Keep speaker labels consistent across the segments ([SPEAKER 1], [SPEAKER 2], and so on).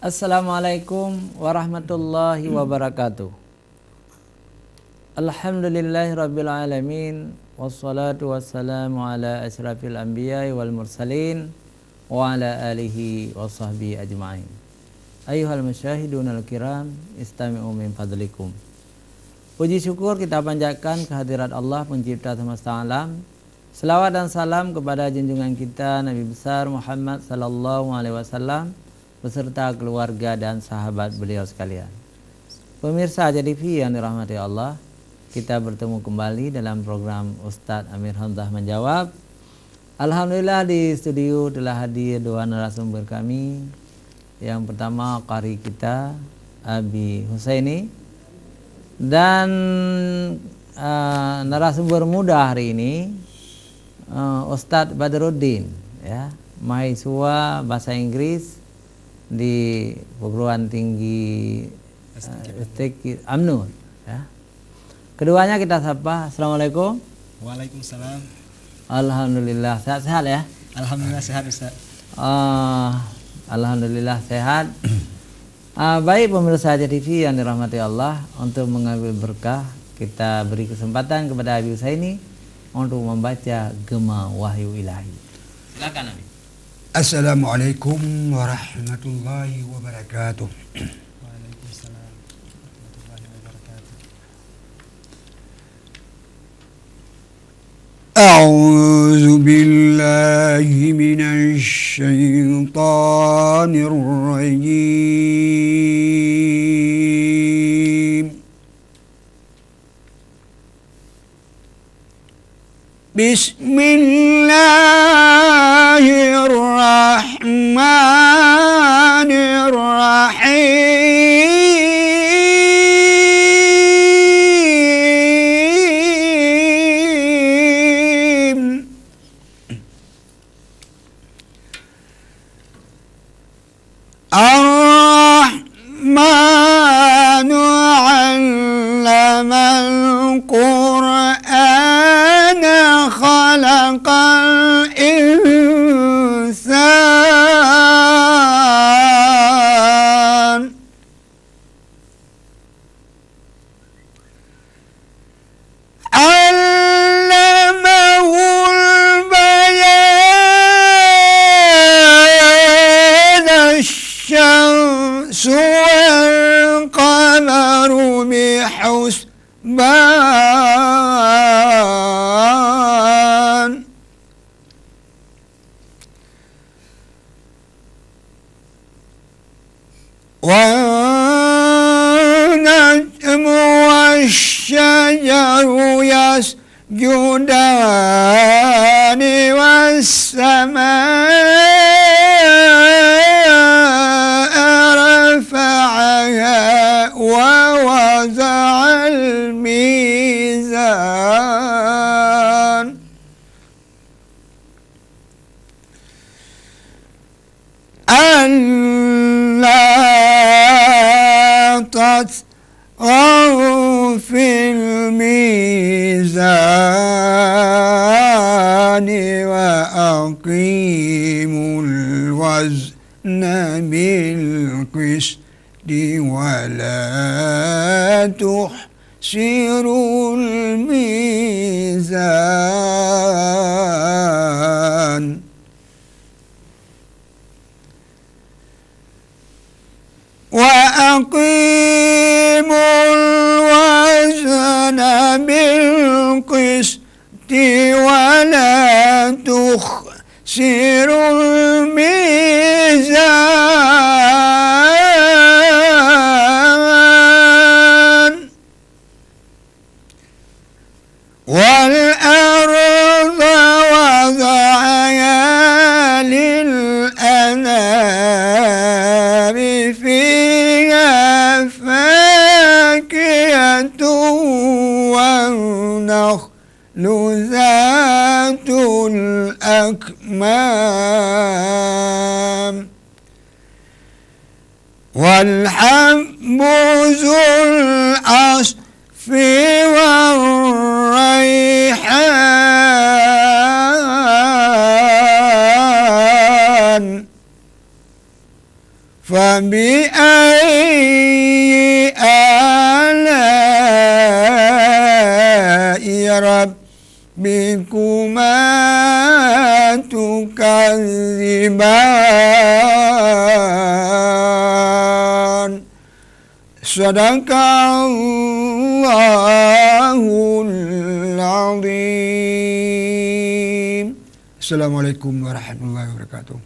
[SPEAKER 1] Assalamualaikum warahmatullahi wabarakatuh. Alhamdulillahirabbil alamin wassalatu wassalamu ala asyrafil anbiya'i wal mursalin wa ala alihi washabbihi ajma'in. Ayyuhal masyahidunal kiram, istami'u min fadlikum. Puji syukur kita panjatkan kehadirat Allah pencipta semesta alam. Selawat dan salam kepada junjungan kita Nabi besar Muhammad sallallahu alaihi wasallam beserta keluarga dan sahabat beliau sekalian. Pemirsa Aja TV yang dirahmati Allah, kita bertemu kembali dalam program Ustadz Amir Hamzah menjawab. Alhamdulillah di studio telah hadir dua narasumber kami. Yang pertama qari kita Abi Husaini dan narasumber muda hari ini Ustadz Badruddin, ya, mahasiswa bahasa Inggris di perguruan tinggi UMNUR, ya. Keduanya kita sapa. Assalamualaikum.
[SPEAKER 2] Waalaikumsalam.
[SPEAKER 1] Alhamdulillah sehat-sehat ya.
[SPEAKER 2] Alhamdulillah sehat Ustaz.
[SPEAKER 1] Alhamdulillah sehat. Baik pemirsa Aja TV yang dirahmati Allah, untuk mengambil berkah kita beri kesempatan kepada Abi Husaini untuk membaca Gema Wahyu Ilahi. Silakan Abi.
[SPEAKER 3] Assalamualaikum warahmatullahi wabarakatuh.
[SPEAKER 2] Waalaikumsalam warahmatullahi wabarakatuh.
[SPEAKER 3] A'udzu billahi minasy syaithanir rajim. Bismillahirrahmanirrahim. Ar-Rahmanu 'allamal Qur'ana khalaqal insan. Allamahul bayan asy-syamsu wal qamaru bihusban. وَالنَّجْمُ وَالشَّجَرُ يَسْجُدَانِ وَالسَّمَاءَ رَفَعَهَا وَوَضَعَ الْمِيزَانَ أَلَّا تَطْغَوْا فِي الْمِيزَانِ وَأَقِيمُوا الْوَزْنَ بِالْقِسْطِ وَلَا تُخْسِرُوا الْمِيزَانَ وَأَقِيمُوا الْوَزْنَ بِالْقِسْطِ وَلَا تُخْسِرُوا الْمِيزَانَ وَالْأَرْضَ وَضَعَهَا لِلْأَنَامِ فِيهَا فَاكِهَةٌ وَالنَّخْلُ ذَاتُ الْأَكْمَامِ والحب ذو العصف والريحان Sadaqallahul azim. Assalamualaikum warahmatullahi wabarakatuh.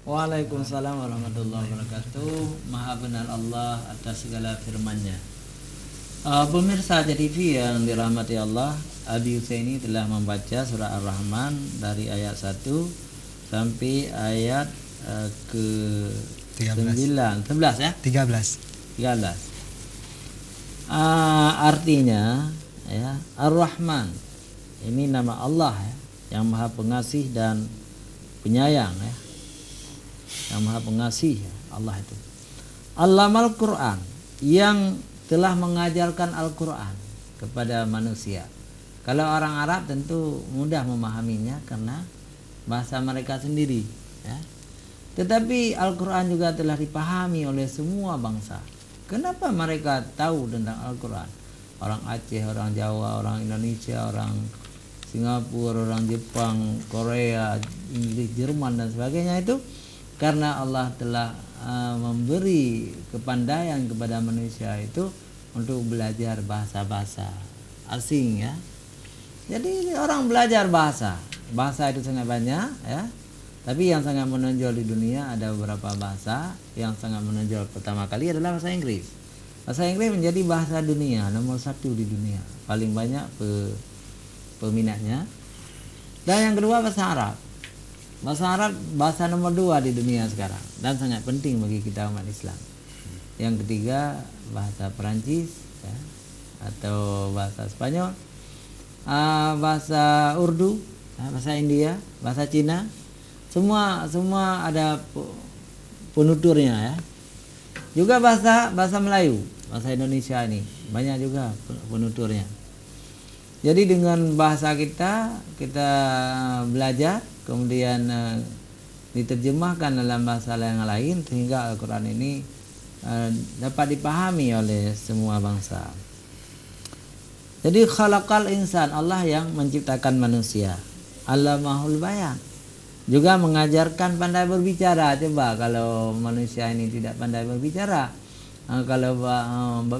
[SPEAKER 1] Waalaikumsalam warahmatullahi wabarakatuh. Maha benar Allah atas segala firman-Nya. Pemirsa TV yang dirahmati Allah, Abi Husaini telah membaca surah Ar-Rahman dari ayat 1 sampai ayat ke 11 ya? 13. Artinya ya, Ar-Rahman ini nama Allah ya, yang Maha Pengasih dan Penyayang ya. Yang Maha Pengasih ya, Allah itu. Allamal Quran, yang telah mengajarkan Al-Quran kepada manusia. Kalau orang Arab tentu mudah memahaminya karena bahasa mereka sendiri ya. Tetapi Al-Quran juga telah dipahami oleh semua bangsa. Kenapa mereka tahu tentang Al-Quran? Orang Aceh, orang Jawa, orang Indonesia, orang Singapura, orang Jepang, Korea, Inggris, Jerman dan sebagainya itu karena Allah telah memberi kepandaian kepada manusia itu untuk belajar bahasa-bahasa asing ya. Jadi orang belajar bahasa itu sangat banyak ya. Tapi yang sangat menonjol di dunia ada beberapa bahasa. Yang sangat menonjol pertama kali adalah bahasa Inggris. Bahasa Inggris menjadi bahasa dunia nomor 1 di dunia, paling banyak peminatnya. Dan yang kedua bahasa Arab. Bahasa Arab bahasa nomor 2 di dunia sekarang dan sangat penting bagi kita umat Islam. Yang ketiga bahasa Perancis ya, atau bahasa Spanyol, bahasa Urdu, bahasa India, bahasa Cina, semua ada penuturnya ya. Juga bahasa Melayu, bahasa Indonesia ini banyak juga penuturnya. Jadi dengan bahasa kita belajar, kemudian diterjemahkan dalam bahasa yang lain sehingga Al-Quran ini dapat dipahami oleh semua bangsa. Jadi khalaqal insan, Allah yang menciptakan manusia. Allamahul bayan, juga mengajarkan pandai berbicara. Coba kalau manusia ini tidak pandai berbicara, kalau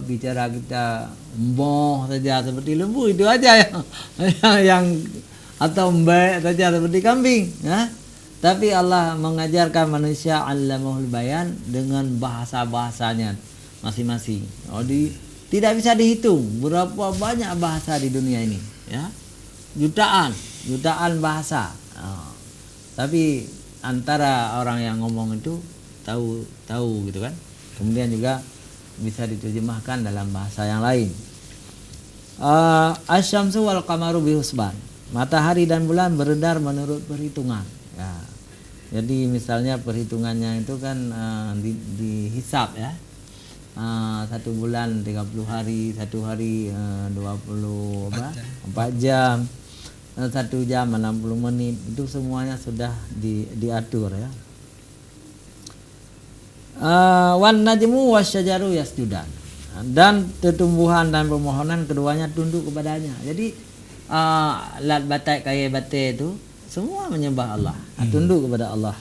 [SPEAKER 1] bicara kita boh saja seperti lembu, itu aja yang atau mbek saja seperti kambing ya. Tapi Allah mengajarkan manusia allamahul bayan dengan bahasa-bahasanya masing-masing. Tidak bisa dihitung berapa banyak bahasa di dunia ini ya. Jutaan bahasa. Tapi antara orang yang ngomong itu tahu gitu kan. Kemudian juga bisa diterjemahkan dalam bahasa yang lain. Asyamsu wal qamaru bihusban. Matahari dan bulan beredar menurut perhitungan. Ya. Jadi misalnya perhitungannya itu kan dihisap ya. 1 bulan 30 hari, 1 hari 4 jam, 1 jam 60 menit, itu semuanya sudah diatur ya. Wan najmu wasyajaru yasjudan, dan tumbuhan dan pemohonan keduanya tunduk kepadanya. Jadi lat batai kaya batai itu semua menyembah Allah, tunduk kepada Allah.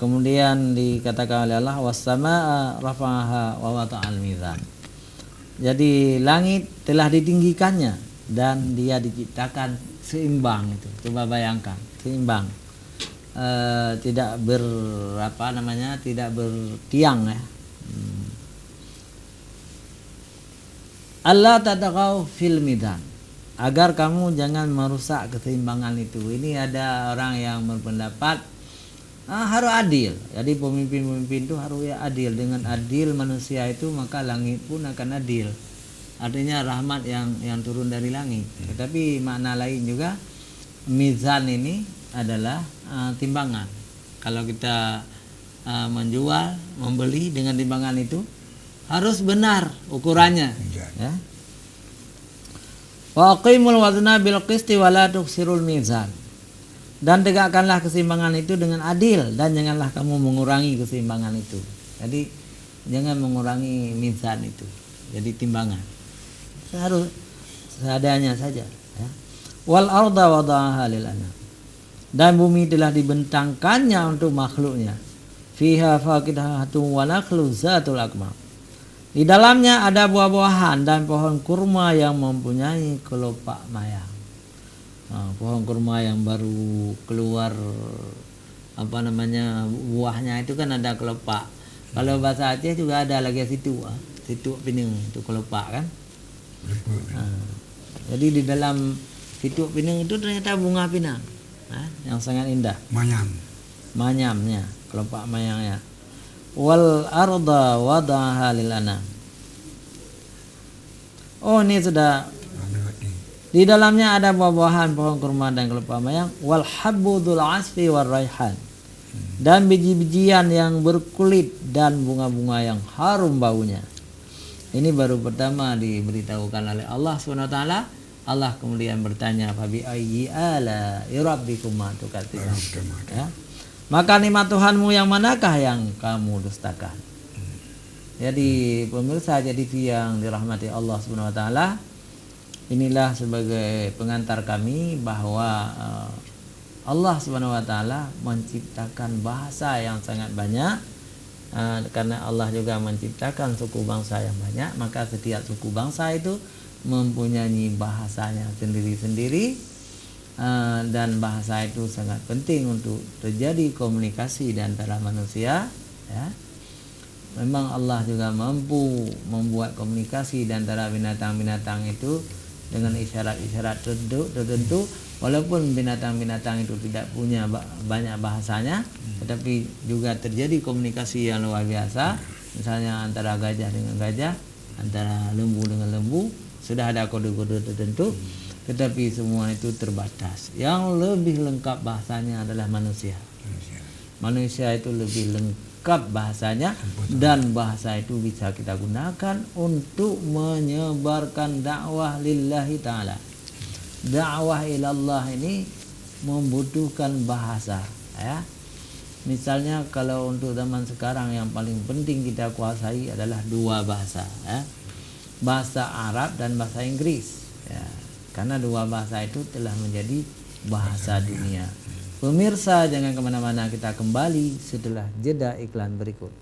[SPEAKER 1] Kemudian dikatakan oleh Allah was-samaa rafa'aha wa wada'al mizan. Jadi langit telah ditinggikannya dan dia diciptakan seimbang itu. Coba bayangkan, seimbang. Tidak tidak bertiang ya. Allah tataqau fil mizan, agar kamu jangan merusak keseimbangan itu. Ini ada orang yang berpendapat harus adil. Jadi pemimpin-pemimpin itu harus adil. Dengan adil manusia itu maka langit pun akan adil. Artinya rahmat yang turun dari langit. Tetapi makna lain juga, mizan ini adalah timbangan. Kalau kita menjual, membeli dengan timbangan itu harus benar ukurannya. Ya. Wa aqimul wazna bil qisti wa la tuksirul mizan. Dan tegakkanlah keseimbangan itu dengan adil dan janganlah kamu mengurangi keseimbangan itu. Jadi jangan mengurangi mizan itu. Jadi timbangan harus seadanya saja ya. Wal arda wada'aha lil anam, dan bumi telah dibentangkannya untuk makhluknya. Fiha faqihatun wa nakhlu zatul akmam, Di dalamnya ada buah-buahan dan pohon kurma yang mempunyai kelopak mayang. Pohon kurma yang baru keluar buahnya itu kan ada kelopak. Kalau bahasa Aceh juga ada lagi situ, situ pining itu kelopak kan. Jadi di dalam situ pining itu ternyata bunga pinang yang sangat indah. Manyamnya, kelopak mayangnya. Wal arda wadaha lil anam. Oh, ini sudah. Di dalamnya ada buah-buahan, pohon kurma dan kelopak mayang. Wal habbudul asfi war raihan. Dan biji-bijian yang berkulit dan bunga-bunga yang harum baunya. Ini baru pertama diberitahukan oleh Allah SWT. Allah kemudian bertanya, fabi ayyi ala rabbikuma tukadziban. Ya. Maka nikmat Tuhanmu yang manakah yang kamu dustakan? Jadi pemirsa TV yang dirahmati Allah SWT, inilah sebagai pengantar kami bahwa Allah SWT menciptakan bahasa yang sangat banyak. Karena Allah juga menciptakan suku bangsa yang banyak, maka setiap suku bangsa itu mempunyai bahasanya sendiri-sendiri. Dan bahasa itu sangat penting untuk terjadi komunikasi di antara manusia, ya. Memang Allah juga mampu membuat komunikasi di antara binatang-binatang itu dengan isyarat-isyarat tertentu, walaupun binatang-binatang itu tidak punya banyak bahasanya, tetapi juga terjadi komunikasi yang luar biasa. Misalnya antara gajah dengan gajah, antara lembu dengan lembu, sudah ada kode-kode tertentu. Tetapi semua itu terbatas. Yang lebih lengkap bahasanya adalah manusia. Manusia itu lebih lengkap bahasanya, dan bahasa itu bisa kita gunakan untuk menyebarkan dakwah lillahi ta'ala. Dakwah ilallah ini membutuhkan bahasa, ya. Misalnya kalau untuk zaman sekarang yang paling penting kita kuasai adalah dua bahasa, ya. Bahasa Arab dan bahasa Inggris, ya. Karena dua bahasa itu telah menjadi bahasa dunia. Pemirsa, jangan kemana-mana, kita kembali setelah jeda iklan berikut.